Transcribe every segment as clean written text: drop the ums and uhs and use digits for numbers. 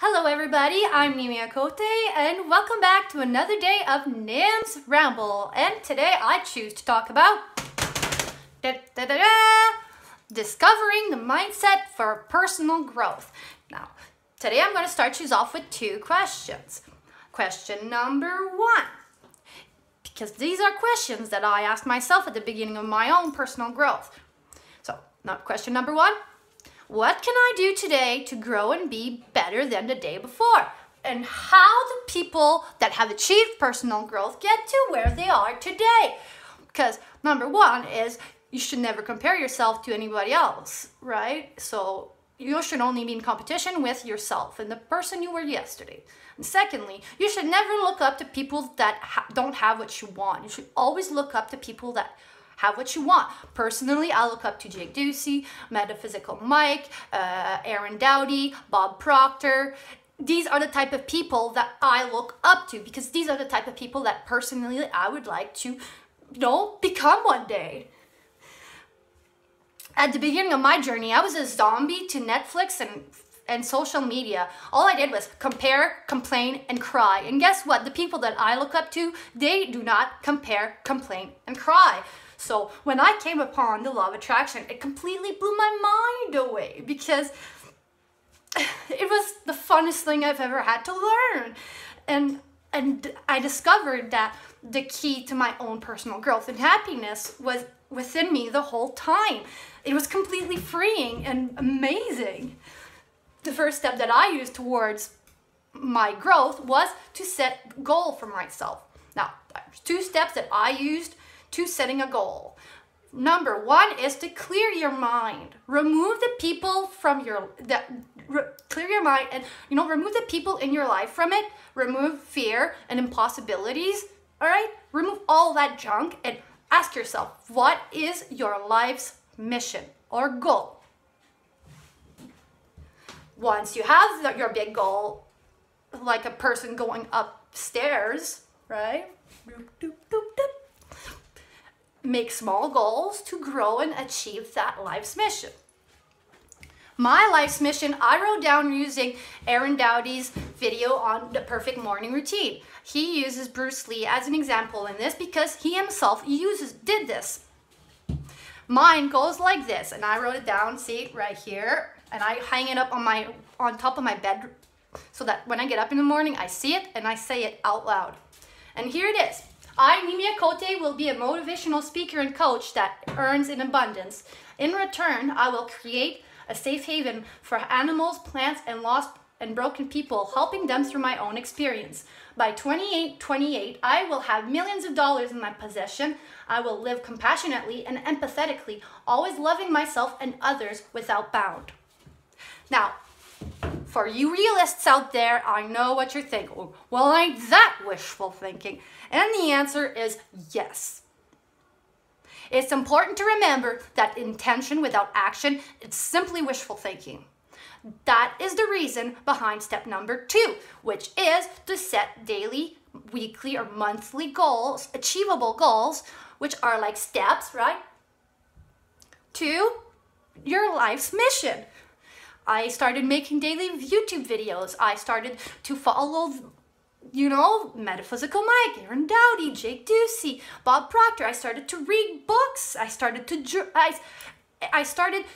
Hello everybody, I'm Nimz and welcome back to another day of Nimz Ramble. And today I choose to talk about discovering the mindset for personal growth. Now, today I'm going to start you off with two questions. Question number one, because these are questions that I asked myself at the beginning of my own personal growth. So, question number one. What can I do today to grow and be better than the day before? And how do people that have achieved personal growth get to where they are today? Because number one is you should never compare yourself to anybody else, right? So you should only be in competition with yourself and the person you were yesterday. And secondly, you should never look up to people that don't have what you want. You should always look up to people that have what you want. Personally, I look up to Jake Ducey, Metaphysical Mike, Aaron Dowdy, Bob Proctor. These are the type of people that I look up to because these are the type of people that personally I would like to, become one day. At the beginning of my journey, I was a zombie to Netflix and social media. All I did was compare, complain, and cry. And guess what? The people that I look up to, they do not compare, complain, and cry. So when I came upon the law of attraction, it completely blew my mind away because it was the funnest thing I've ever had to learn. And I discovered that the key to my own personal growth and happiness was within me the whole time. It was completely freeing and amazing. The first step that I used towards my growth was to set a goal for myself. Now, there's two steps that I used to setting a goal. Number one is to clear your mind. Remove the people from clear your mind and remove the people in your life from it. Remove fear and impossibilities. All right? Remove all that junk and ask yourself, what is your life's mission or goal? Once you have your big goal, like a person going upstairs, right? Make small goals to grow and achieve that life's mission. My life's mission, I wrote down using Aaron Dowdy's video on the perfect morning routine. He uses Bruce Lee as an example in this because he himself did this. Mine goes like this, and I wrote it down, see, right here, and I hang it up on top of my bed so that when I get up in the morning, I see it and I say it out loud. And here it is. I, Nimz, will be a motivational speaker and coach that earns in abundance. In return, I will create a safe haven for animals, plants, and lost and broken people, helping them through my own experience. By 28, I will have millions of dollars in my possession. I will live compassionately and empathetically, always loving myself and others without bound. Now, for you realists out there, I know what you're thinking. Well, ain't that wishful thinking? And the answer is yes. It's important to remember that intention without action is simply wishful thinking. That is the reason behind step number 2, which is to set daily, weekly, or monthly goals, achievable goals, which are like steps, right, to your life's mission. I started making daily YouTube videos. I started to follow, Metaphysical Mike, Aaron Dowdy, Jake Ducey, Bob Proctor. I started to read books. I started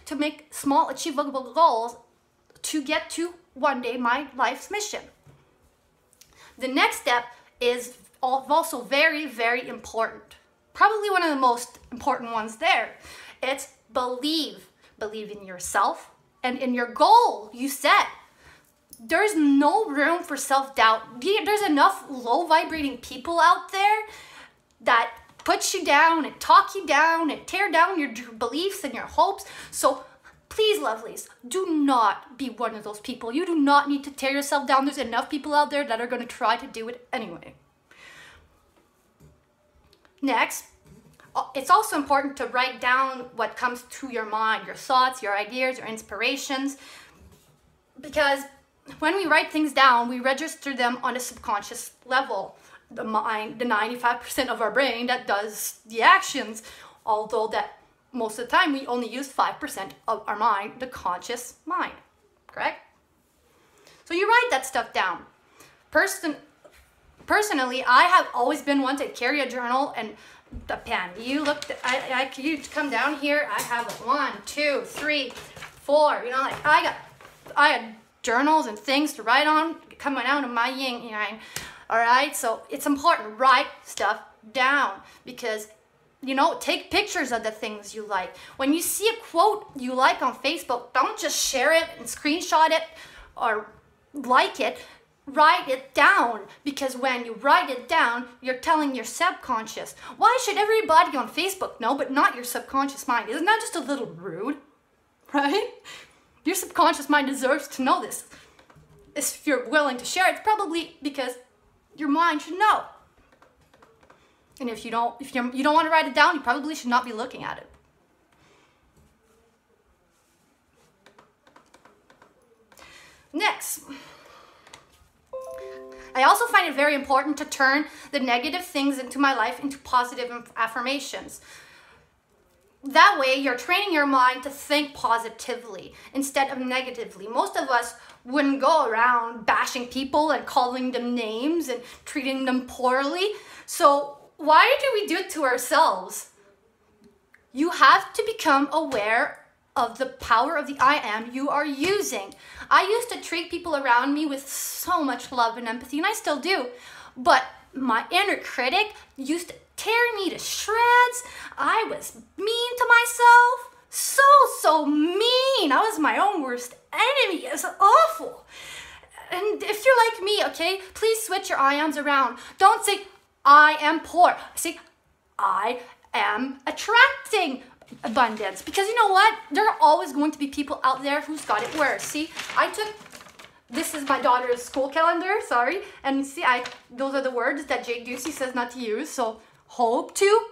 to make small achievable goals to get to one day my life's mission. The next step is also very, very important. Probably one of the most important ones there. It's believe. Believe in yourself and in your goal you set. There's no room for self-doubt. There's enough low-vibrating people out there that put you down and talk you down and tear down your beliefs and your hopes. So please, lovelies, do not be one of those people. You do not need to tear yourself down. There's enough people out there that are going to try to do it anyway. Next, it's also important to write down what comes to your mind, your thoughts, your ideas, your inspirations, because when we write things down, we register them on a subconscious level. The mind, the 95% of our brain that does the actions, although that most of the time we only use 5% of our mind, the conscious mind, correct? So you write that stuff down. Personally, I have always been one to carry a journal and the pen. You look, you come down here, I have like 1, 2, 3, 4, you know, like I got journals and things to write on coming out of my yin yang. All right, so it's important, write stuff down because, you know, take pictures of the things you like. When you see a quote you like on Facebook, don't just share it and screenshot it or like it. Write it down, because when you write it down, you're telling your subconscious. Why should everybody on Facebook know, but not your subconscious mind? Isn't that just a little rude, right? Your subconscious mind deserves to know this. If you're willing to share it, it's probably because your mind should know. And if you don't want to write it down, you probably should not be looking at it. Next. I also find it very important to turn the negative things into my life into positive affirmations. That way, you're training your mind to think positively instead of negatively. Most of us wouldn't go around bashing people and calling them names and treating them poorly. So why do we do it to ourselves? You have to become aware of the power of the I am you are using. I used to treat people around me with so much love and empathy, and I still do. But my inner critic used to tear me to shreds. I was mean to myself. So mean. I was my own worst enemy. It was awful. And if you're like me, okay, please switch your I ams around. Don't say, I am poor. Say, I am attracting abundance, because you know what, there are always going to be people out there who's got it worse. See, this is my daughter's school calendar, sorry, and see, those are the words that Jake Ducey says not to use. So hope to,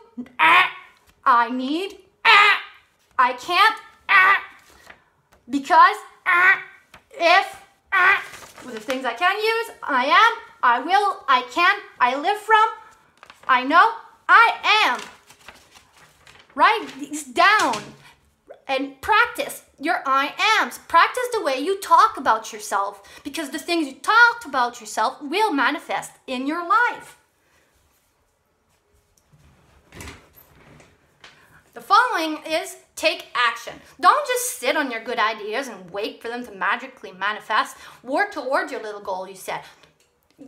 I need, I can't, because, if, with the things I can use, I am, I will, I can, I live from, I know, I am. Write these down and practice your I ams. Practice the way you talk about yourself, because the things you talked about yourself will manifest in your life. The following is take action. Don't just sit on your good ideas and wait for them to magically manifest. Work towards your little goal you set.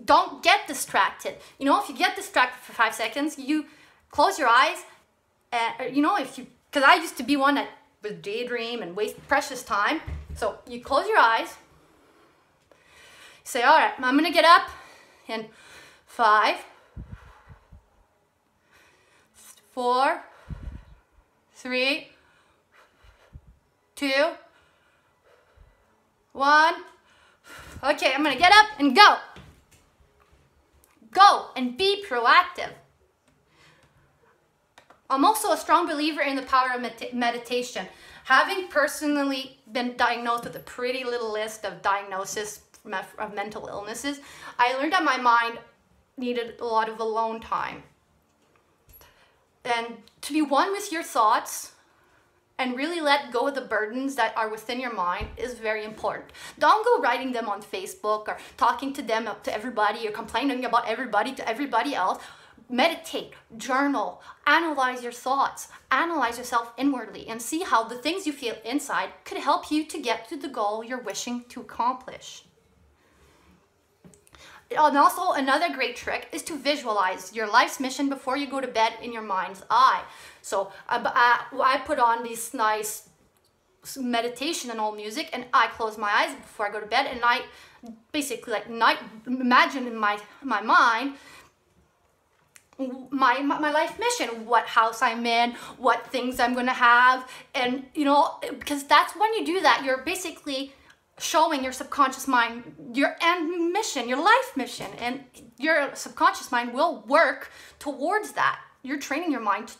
Don't get distracted. You know, if you get distracted for 5 seconds, you close your eyes. You know, because I used to be one that would daydream and waste precious time. So you close your eyes. Say, all right, I'm going to get up in 5, 4, 3, 2, 1. Okay, I'm going to get up and go. Go and be proactive. I'm also a strong believer in the power of meditation. Having personally been diagnosed with a pretty little list of diagnoses of mental illnesses, I learned that my mind needed a lot of alone time. And to be one with your thoughts and really let go of the burdens that are within your mind is very important. Don't go writing them on Facebook or talking to them to everybody or complaining about everybody to everybody else. Meditate, journal, analyze your thoughts, analyze yourself inwardly, and see how the things you feel inside could help you to get to the goal you're wishing to accomplish. And also, another great trick is to visualize your life's mission before you go to bed in your mind's eye. So I put on this nice meditation and old music, and I close my eyes before I go to bed, and I basically imagine in my mind my life mission, what house I'm in, what things I'm going to have. And, you know, because that's when you do that, you're basically showing your subconscious mind your end mission, your life mission, and your subconscious mind will work towards that. You're training your mind to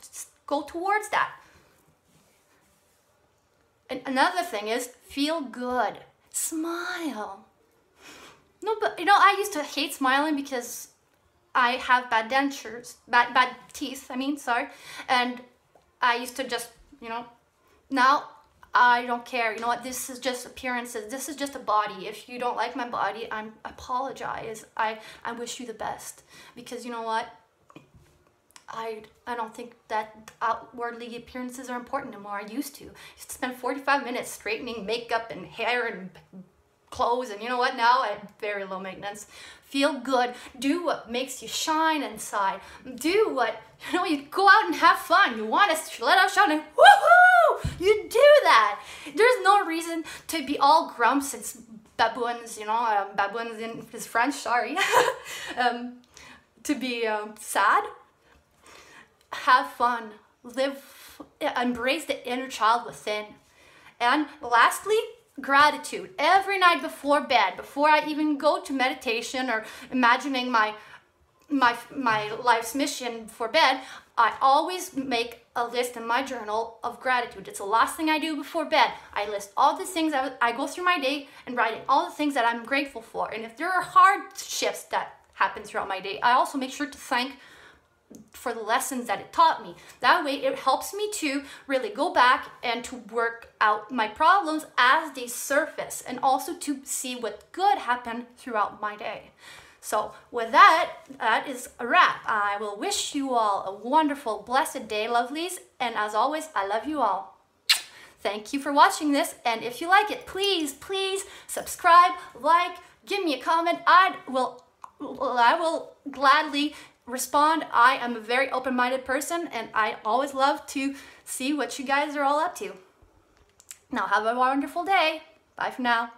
go towards that. And another thing is feel good. Smile. No, but, you know, I used to hate smiling because I have bad dentures, bad teeth, sorry. And I used to just, you know, now I don't care. You know what? This is just appearances. This is just a body. If you don't like my body, I apologize. I wish you the best, because you know what? I don't think that outwardly appearances are important anymore. I used to spend 45 minutes straightening makeup and hair and clothes, and you know what? Now I'm very low maintenance. Feel good. Do what makes you shine inside. Do what, you know, you go out and have fun. You want to let out shine and woohoo! You do that. There's no reason to be all grumps and baboons, you know, baboons is French, sorry. To be sad. Have fun. Live, embrace the inner child within. And lastly, gratitude. Every night before bed, before I even go to meditation or imagining my life's mission for bed, I always make a list in my journal of gratitude. It's the last thing I do before bed. I list all the things I go through my day and write all the things that I'm grateful for. And if there are hardships that happen throughout my day, I also make sure to thank for the lessons that it taught me. That way it helps me to really go back and to work out my problems as they surface, and also to see what good happened throughout my day. So with that, that is a wrap. I will wish you all a wonderful, blessed day, lovelies. And as always, I love you all. Thank you for watching this. And if you like it, please, please subscribe, like, give me a comment. I will gladly respond. I am a very open-minded person, and I always love to see what you guys are all up to. Now have a wonderful day. Bye for now.